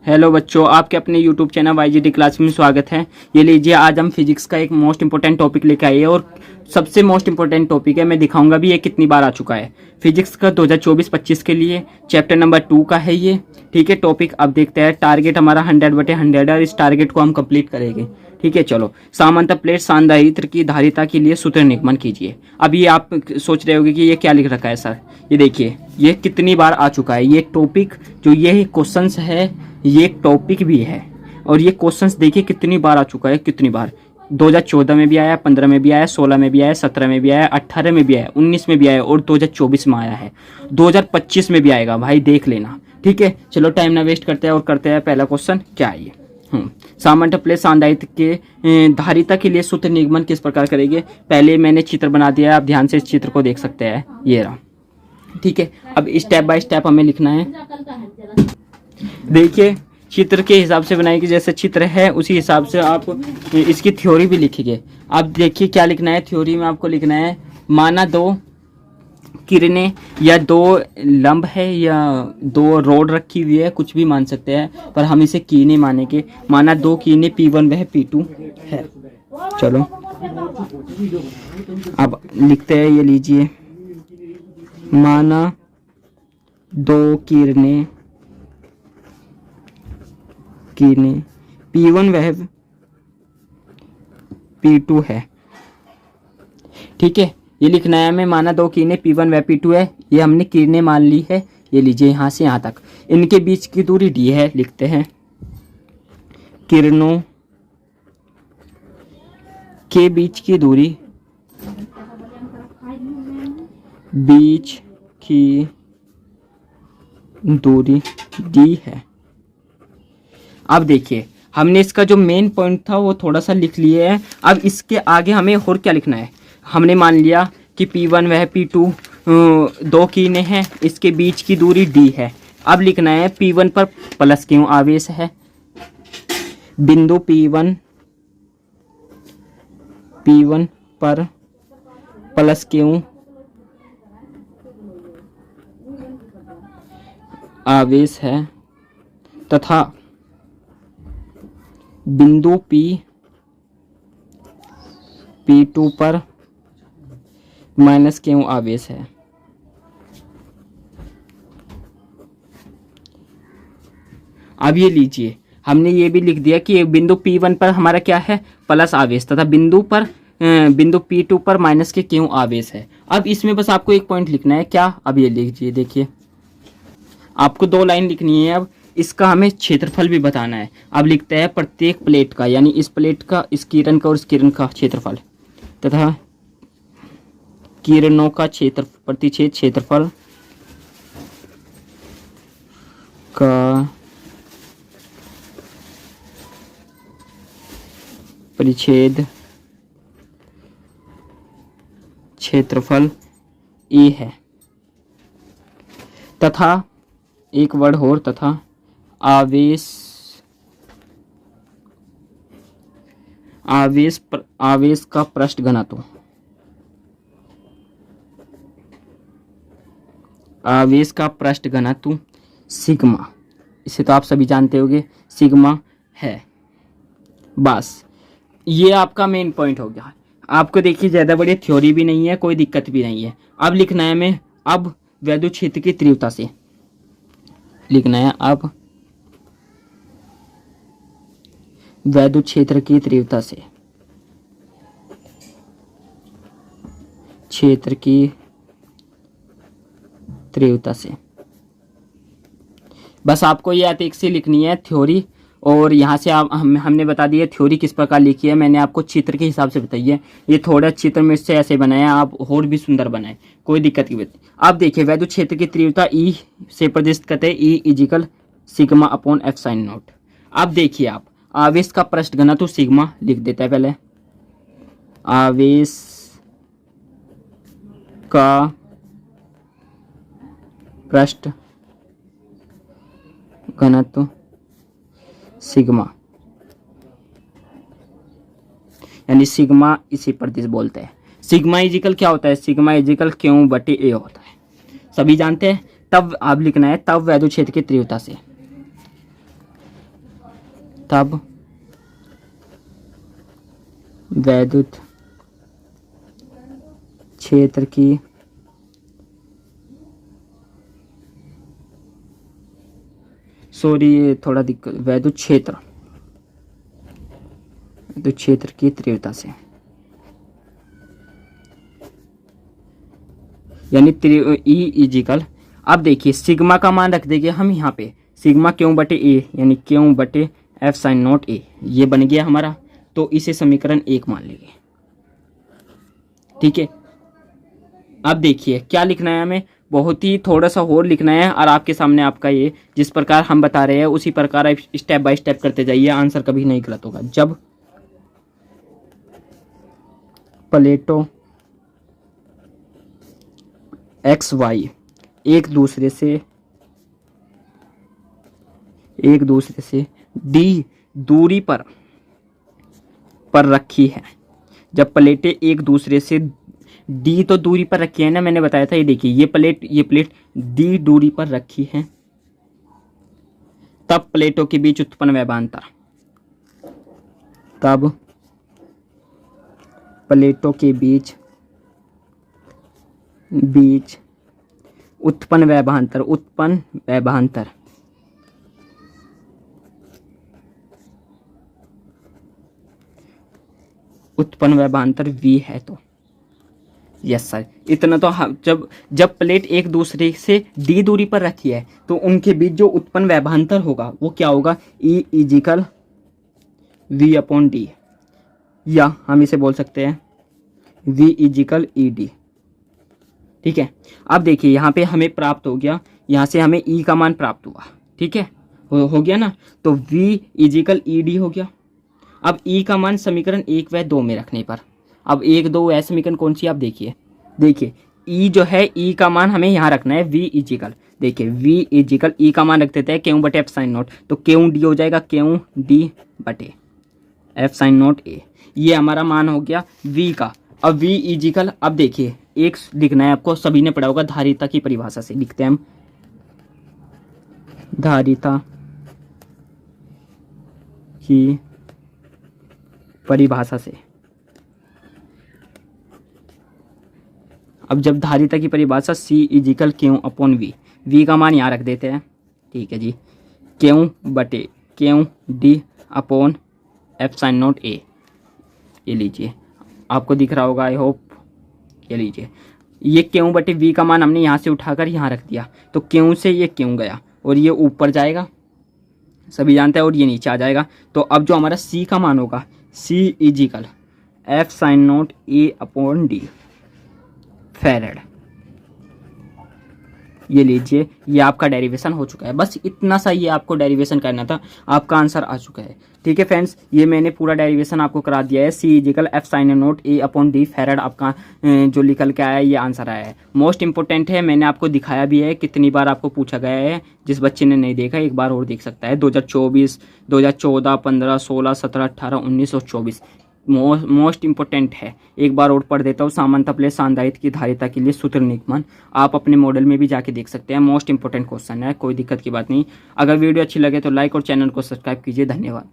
Hello बच्चों, आपके अपने YouTube चैनल YGD क्लास में स्वागत है। ये लीजिए, आज हम फिजिक्स का एक मोस्ट इंपोर्टेंट टॉपिक लेके आए हैं और सबसे मोस्ट इंपोर्टेंट टॉपिक है। मैं दिखाऊंगा भी ये कितनी बार आ चुका है। फिजिक्स का 2024-25 के लिए चैप्टर नंबर 2 का है ये। ठीक है, टॉपिक अब देखते हैं। टारगेट हमारा 100/100 और इस टारगेट को हम कंप्लीट करेंगे। ठीक है, चलो। समांतर प्लेट सांधारित्र की धारिता के लिए सूत्र निगमन कीजिए। अब ये आप सोच रहे होगे कि ये क्या लिख रखा है सर। ये देखिए, ये कितनी बार आ चुका है। ये टॉपिक जो ये क्वेश्चंस है, ये टॉपिक भी है और ये क्वेश्चंस देखिए कितनी बार आ चुका है। कितनी बार 2014 में भी आया, 15 में भी आया, 16 में भी आया, 17 में भी आया, 18 में भी आया, 19 में भी आया और 2024 में आया है। 2025 में भी आएगा भाई, देख लेना। ठीक है, चलो टाइम ना वेस्ट करते हैं और करते हैं पहला क्वेश्चन। क्या है ये? समांतर प्लेट सांधारित्र के धारिता के लिए सूत्र निगमन किस प्रकार करेंगे। पहले मैंने चित्र बना दिया है, आप ध्यान से इस चित्र को देख सकते हैं। ये रहा। ठीक है, अब स्टेप बाय स्टेप हमें लिखना है। देखिए, चित्र के हिसाब से बनाएंगे, जैसे चित्र है उसी हिसाब से आप इसकी थ्योरी भी लिखेंगे। अब देखिए क्या लिखना है। थ्योरी में आपको लिखना है, माना दो किरणें या दो लंब है या दो रोड रखी हुई है, कुछ भी मान सकते हैं, पर हम इसे किरणें मानेंगे। माना दो किरणें P1 वह P2 है। चलो अब लिखते हैं। ये लीजिए, माना दो किरणें P1 वह P2 है। ठीक है, ये लिखना है हमें। माना दो किरणें P1 वह P2 है। ये हमने किरणें मान ली है। ये लीजिए, यहाँ से यहाँ तक इनके बीच की दूरी d है। लिखते हैं, किरणों के बीच की दूरी d है। अब देखिए, हमने इसका जो मेन पॉइंट था वो थोड़ा सा लिख लिया है। अब इसके आगे हमें और क्या लिखना है। हमने मान लिया कि P1 वह P2 दो किरणें हैं, इसके बीच की दूरी d है। अब लिखना है P1 पर प्लस क्यों आवेश है। बिंदु P1 पर प्लस क्यों आवेश है तथा बिंदु P2 पर माइनस क्यों आवेश है। अब ये लीजिए, हमने ये भी लिख दिया कि बिंदु P1 पर हमारा क्या है, प्लस आवेश, तथा बिंदु P2 पर माइनस के क्यों आवेश है। अब इसमें बस आपको एक पॉइंट लिखना है। क्या? अब ये लीजिए, देखिए आपको दो लाइन लिखनी है। अब इसका हमें क्षेत्रफल भी बताना है। अब लिखते हैं प्रत्येक प्लेट का, यानी इस प्लेट का, इस किरण का और इस किरण का क्षेत्रफल तथा किरणों का प्रतिच्छेद क्षेत्रफल का परिच्छेद क्षेत्रफल ए है तथा एक वर्ड और, तथा आवेश का पृष्ठ घनत्व, आवेश का पृष्ठ घनत्व सिग्मा, इसे तो आप सभी जानते होंगे, सिग्मा है। बस ये आपका मेन पॉइंट हो गया। आपको देखिए, ज़्यादा बड़ी थ्योरी भी नहीं है, कोई दिक्कत भी नहीं है। अब लिखना है हमें, अब वैद्युत क्षेत्र की तीव्रता से लिखना है। अब वैद्युत क्षेत्र की तीव्रता से, क्षेत्र की तीव्रता से बस आपको ये एक से लिखनी है थ्योरी। और यहाँ से आप हमने बता दिया थ्योरी किस प्रकार लिखी है। मैंने आपको चित्र के हिसाब से बताई है। ये थोड़ा चित्र में से ऐसे बनाया, आप और भी सुंदर बनाए, कोई दिक्कत की बात नहीं। अब देखिए, वैद्युत क्षेत्र की तीव्रता E से प्रदर्शित करते हैं। E is equal sigma upon F sine naught. अब देखिए, आप आवेश का पृष्ठ घनत्व सिग्मा लिख देता है। पहले आवेश का पृष्ठ घनत्व सिग्मा, यानी सिग्मा इसी प्रतिशत बोलते हैं। सिग्मा इजिकल क्या होता है? सिग्मा इजिकल क्यों बटे ए होता है, सभी जानते हैं। तब आप लिखना है, तब वैद्युत क्षेत्र की तीव्रता से, तब वैद्युत क्षेत्र की थोड़ा दिक्कत, वैद्युत क्षेत्र की तीव्रता से, यानी ई इजिकल। अब देखिए सिग्मा का मान रख देंगे हम यहाँ पे, सिग्मा क्यों बटे ए, यानी क्यों बटे एफ साइन नॉट ए, ये बन गया हमारा। तो इसे समीकरण 1 मान लेंगे, ठीक है। अब देखिए क्या लिखना है हमें, बहुत ही थोड़ा सा और लिखना है, और आपके सामने आपका ये जिस प्रकार हम बता रहे हैं उसी प्रकार आप स्टेप बाय स्टेप करते जाइए, आंसर कभी नहीं गलत होगा। जब प्लेटों एक्स वाई एक दूसरे से डी दूरी पर रखी है, जब प्लेटें एक दूसरे से डी तो दूरी पर रखी है ना, मैंने बताया था। ये देखिए ये प्लेट डी दूरी पर रखी है, तब प्लेटों के बीच उत्पन्न व्यवधानता, तब प्लेटों के बीच उत्पन्न व्यवधानता v है। तो यस सर, इतना तो जब प्लेट एक दूसरे से डी दूरी पर रखी है तो उनके बीच जो उत्पन्न व्यवधानता होगा वो क्या होगा, E is equal v upon D, या हम इसे बोल सकते हैं v इजिकल ई डी, ठीक है। अब देखिए यहाँ पे हमें प्राप्त हो गया, यहाँ से हमें ई का मान प्राप्त हुआ, ठीक है, हो गया ना। तो v इजिकल ई डी हो गया। अब ई का मान समीकरण 1 व 2 में रखने पर, अब 1 2 ऐसे समीकरण कौन सी, आप देखिए ई जो है, ई का मान हमें यहाँ रखना है v इजिकल, देखिए v इजिकल ई का मान रख देते हैं क्यों बटे एफ साइन नॉट, तो क्यों डी हो जाएगा, क्यों डी बटे एफ साइन नॉट ए, ये हमारा मान हो गया v का। अब v इजिकल, अब देखिए एक लिखना है आपको, सभी ने पढ़ा होगा धारिता की परिभाषा से, लिखते हैं हम धारिता की परिभाषा से। अब जब धारिता की परिभाषा C इजिकल क्यों अपॉन v का मान यहाँ रख देते हैं, ठीक है जी, क्यों बटे क्यों D upon F sine not a, ये लीजिए आपको दिख रहा होगा आई होप, ये लीजिए ये क्यों बटे v का मान हमने यहाँ से उठाकर यहाँ रख दिया, तो क्यों से ये क्यों गया और ये ऊपर जाएगा सभी जानते हैं, और ये नीचे आ जाएगा। तो अब जो हमारा C का मान होगा, C is equal F sine not A upon D farad, ये लीजिए ये आपका डेरिवेशन हो चुका है। बस इतना सा ये आपको डेरिवेशन करना था, आपका आंसर आ चुका है, ठीक है फ्रेंड्स। ये मैंने पूरा डेरिवेशन आपको करा दिया है, C is equal F sine not A upon D farad आपका जो निकल के आया है, ये आंसर आया है। मोस्ट इंपॉर्टेंट है, मैंने आपको दिखाया भी है कितनी बार आपको पूछा गया है, जिस बच्चे ने नहीं देखा एक बार और देख सकता है। 2024, 2014, 15, 16, 17, 18, 19 और 24 मोस्ट इंपॉर्टेंट है, एक बार और पढ़ देता हूँ। सामान्यतः प्लेट सांधारित की धारिता के लिए सूत्र निगमन आप अपने मॉडल में भी जाके देख सकते हैं, मोस्ट इंपॉर्टेंट क्वेश्चन है, कोई दिक्कत की बात नहीं। अगर वीडियो अच्छी लगे तो लाइक और चैनल को सब्सक्राइब कीजिए। धन्यवाद।